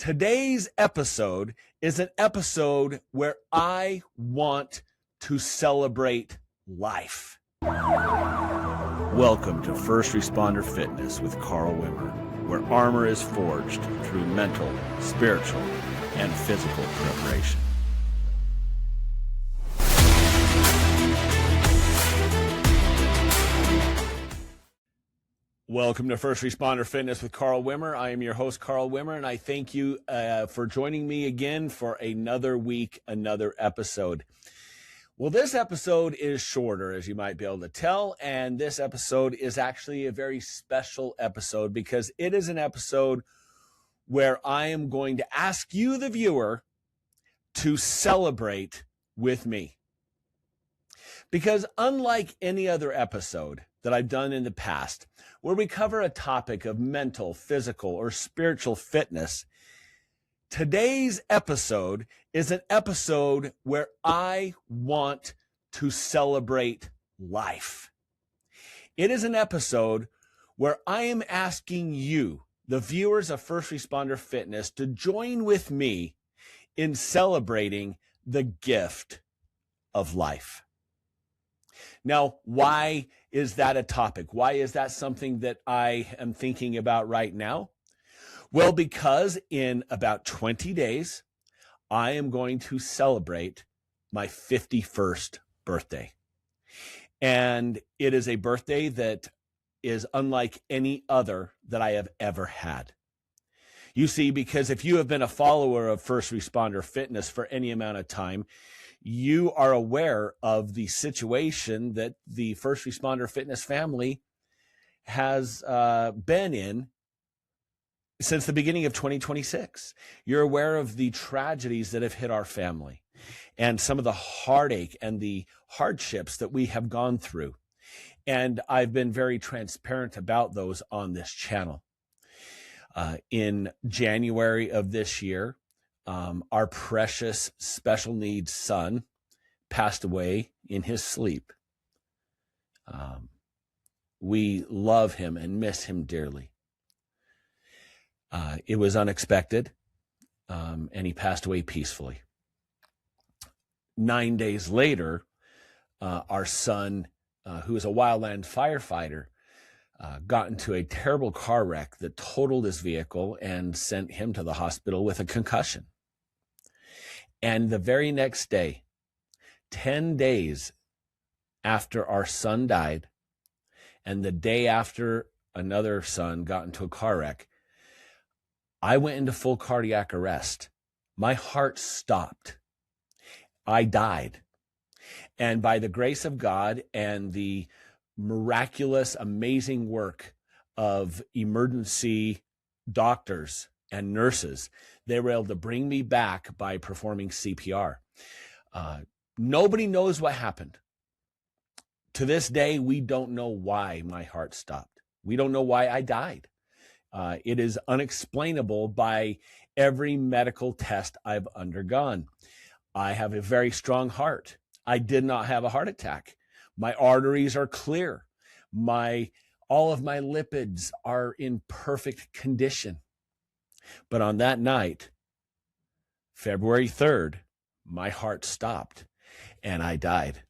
Today's episode is an episode where I want to celebrate life. Welcome to First Responder Fitness with Carl Wimmer, where armor is forged through mental, spiritual, and physical preparation. Welcome to First Responder Fitness with Carl Wimmer. I am your host, Carl Wimmer, and I thank you for joining me again for another week, another episode. Well, this episode is shorter, as you might be able to tell, and this episode is actually a very special episode because it is an episode where I am going to ask you, the viewer, to celebrate with me. Because unlike any other episode that I've done in the past, where we cover a topic of mental, physical, or spiritual fitness, today's episode is an episode where I want to celebrate life. It is an episode where I am asking you, the viewers of First Responder Fitness, to join with me in celebrating the gift of life. Now, why is that a topic? Why is that something that I am thinking about right now? Well, because in about 20 days, I am going to celebrate my 51st birthday. And it is a birthday that is unlike any other that I have ever had. You see, because if you have been a follower of First Responder Fitness for any amount of time, you are aware of the situation that the First Responder Fitness family has been in since the beginning of 2026. You're aware of the tragedies that have hit our family and some of the heartache and the hardships that we have gone through. And I've been very transparent about those on this channel. In January of this year, our precious special needs son passed away in his sleep. We love him and miss him dearly. It was unexpected, and he passed away peacefully. 9 days later, our son, who is a wildland firefighter, got into a terrible car wreck that totaled his vehicle and sent him to the hospital with a concussion. And the very next day, 10 days after our son died, and the day after another son got into a car wreck, I went into full cardiac arrest. My heart stopped. I died. And by the grace of God and the miraculous, amazing work of emergency doctors and nurses, they were able to bring me back by performing CPR. Nobody knows what happened. To this day, we don't know why my heart stopped. We don't know why I died. It is unexplainable by every medical test I've undergone. I have a very strong heart. I did not have a heart attack. My arteries are clear. All of my lipids are in perfect condition. But on that night, February 3rd, my heart stopped and I died.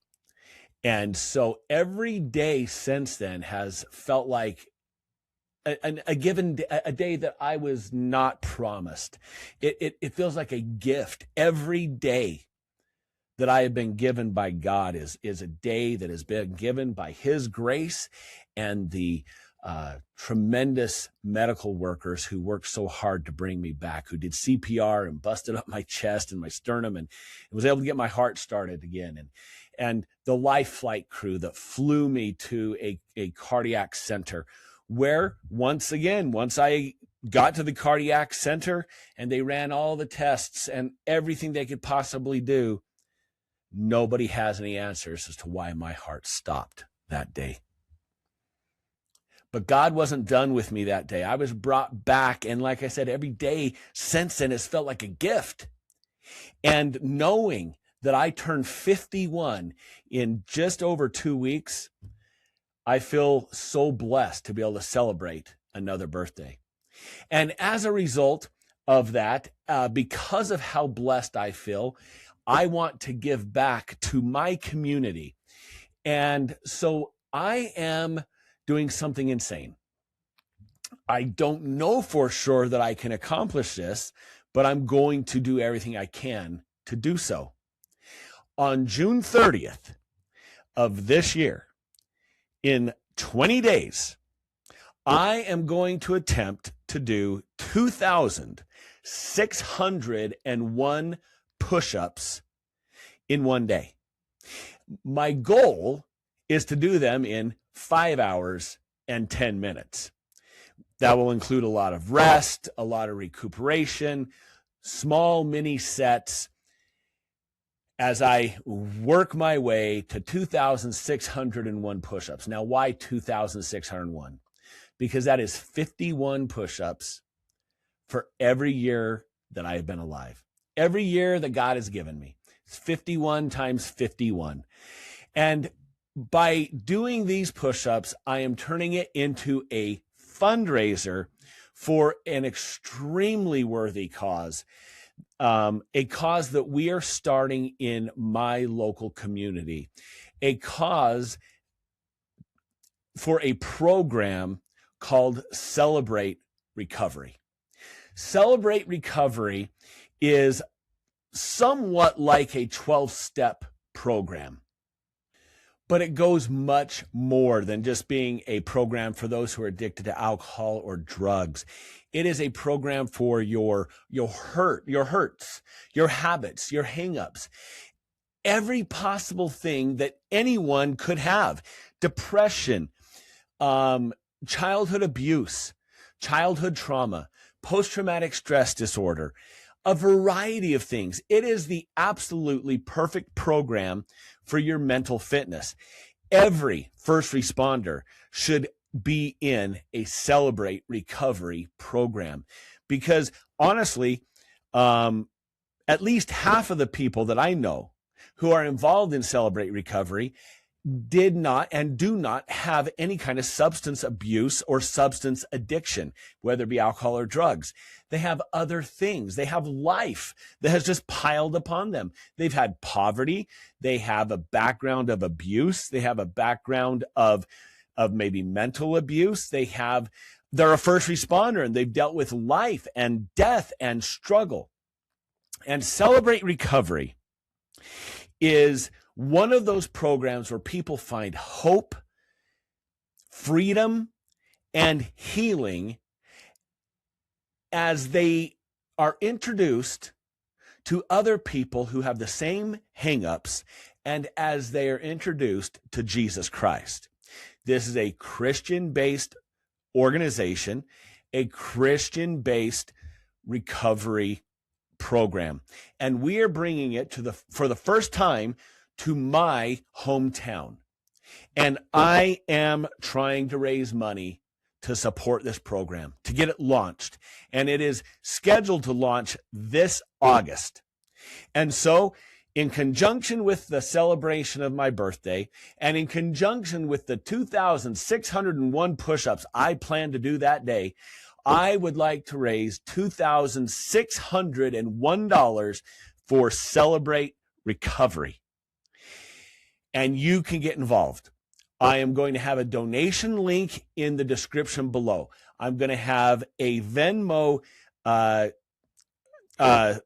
And so every day since then has felt like a day that I was not promised. It feels like a gift. Every day that I have been given by God is a day that has been given by His grace and the tremendous medical workers who worked so hard to bring me back, who did CPR and busted up my chest and my sternum and was able to get my heart started again. And the life flight crew that flew me to a cardiac center where once I got to the cardiac center and they ran all the tests and everything they could possibly do, nobody has any answers as to why my heart stopped that day. But God wasn't done with me that day. I was brought back. And like I said, every day since then has felt like a gift. And knowing that I turned 51 in just over 2 weeks, I feel so blessed to be able to celebrate another birthday. And as a result of that, because of how blessed I feel, I want to give back to my community. And so I am doing something insane. I don't know for sure that I can accomplish this, but I'm going to do everything I can to do so. On June 30th of this year, in 20 days, I am going to attempt to do 2,601 push-ups in one day. My goal is to do them in 5 hours and 10 minutes. That will include a lot of rest, a lot of recuperation, small mini sets as I work my way to 2,601 push-ups. Now, why 2,601? Because that is 51 push-ups for every year that I have been alive. Every year that God has given me. It's 51 times 51. And by doing these push-ups, I am turning it into a fundraiser for an extremely worthy cause, a cause that we are starting in my local community, a cause for a program called Celebrate Recovery. Celebrate Recovery is somewhat like a 12-step program, but it goes much more than just being a program for those who are addicted to alcohol or drugs. It is a program for your hurts, your habits, your hang-ups, every possible thing that anyone could have. Depression, childhood abuse, childhood trauma, post-traumatic stress disorder, a variety of things. It is the absolutely perfect program for your mental fitness. Every first responder should be in a Celebrate Recovery program because honestly, at least half of the people that I know who are involved in Celebrate Recovery did not and do not have any kind of substance abuse or substance addiction, whether it be alcohol or drugs. They have other things. They have life that has just piled upon them. They've had poverty. They have a background of abuse. They have a background of maybe mental abuse. They're a first responder and they've dealt with life and death and struggle. And Celebrate Recovery is one of those programs where people find hope, freedom, and healing as they are introduced to other people who have the same hang-ups and as they are introduced to Jesus Christ. This is a Christian-based organization, a Christian-based recovery program. And we are bringing it for the first time to my hometown. And I am trying to raise money to support this program, to get it launched. And it is scheduled to launch this August. And so, in conjunction with the celebration of my birthday, and in conjunction with the 2,601 push-ups I plan to do that day, I would like to raise $2,601 for Celebrate Recovery. And you can get involved. I am going to have a donation link in the description below. I'm going to have a Venmo, I don't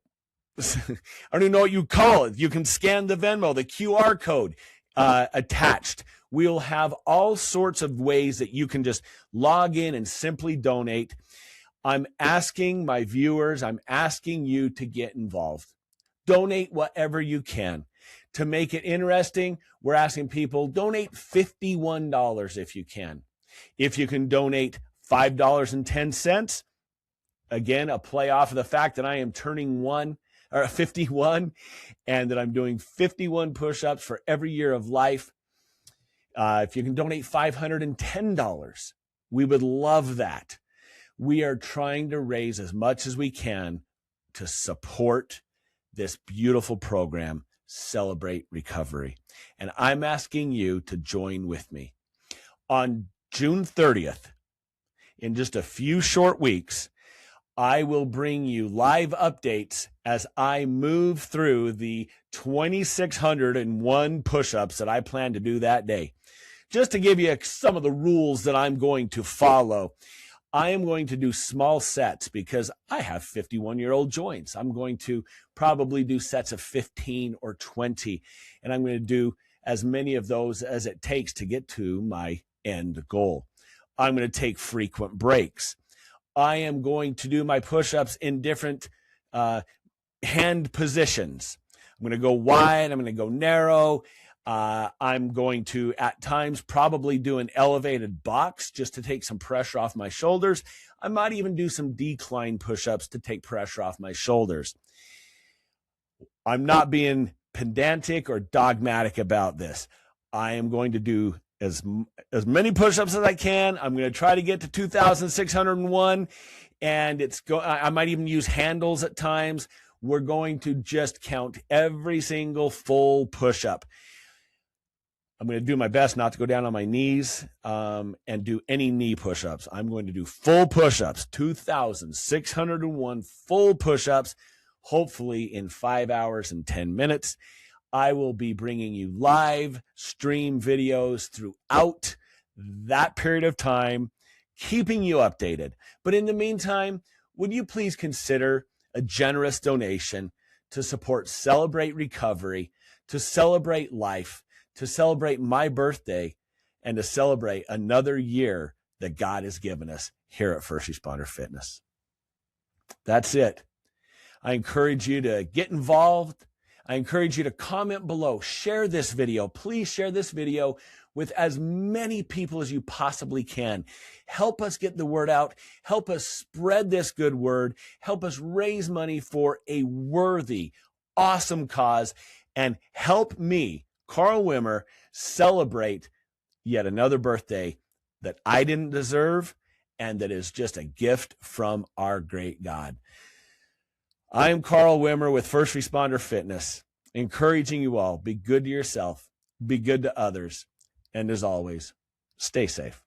even know what you call it. You can scan the Venmo, the QR code attached. We'll have all sorts of ways that you can just log in and simply donate. I'm asking my viewers, I'm asking you to get involved. Donate whatever you can. To make it interesting, we're asking people, donate $51 if you can. If you can donate $5.10, again, a play off of the fact that I am turning 51 and that I'm doing 51 push-ups for every year of life. If you can donate $510, we would love that. We are trying to raise as much as we can to support this beautiful program, Celebrate Recovery. And I'm asking you to join with me. On June 30th, in just a few short weeks, I will bring you live updates as I move through the 2,601 push-ups that I plan to do that day. Just to give you some of the rules that I'm going to follow, I am going to do small sets because I have 51-year-old joints. I'm going to probably do sets of 15 or 20, and I'm going to do as many of those as it takes to get to my end goal. I'm going to take frequent breaks. I am going to do my push-ups in different hand positions. I'm going to go wide. I'm going to go narrow. I'm going to, at times, probably do an elevated box just to take some pressure off my shoulders. I might even do some decline push-ups to take pressure off my shoulders. I'm not being pedantic or dogmatic about this. I am going to do as many push-ups as I can. I'm going to try to get to 2,601, and I might even use handles at times. We're going to just count every single full push-up. I'm going to do my best not to go down on my knees and do any knee push-ups. I'm going to do full push-ups, 2,601 full push-ups, hopefully in 5 hours and 10 minutes. I will be bringing you live stream videos throughout that period of time, keeping you updated. But in the meantime, would you please consider a generous donation to support Celebrate Recovery, to celebrate life, to celebrate my birthday, and to celebrate another year that God has given us here at First Responder Fitness. That's it. I encourage you to get involved. I encourage you to comment below. Share this video. Please share this video with as many people as you possibly can. Help us get the word out. Help us spread this good word. Help us raise money for a worthy, awesome cause. And help me, Carl Wimmer, celebrate yet another birthday that I didn't deserve and that is just a gift from our great God. I am Carl Wimmer with First Responder Fitness, encouraging you all, be good to yourself, be good to others, and as always, stay safe.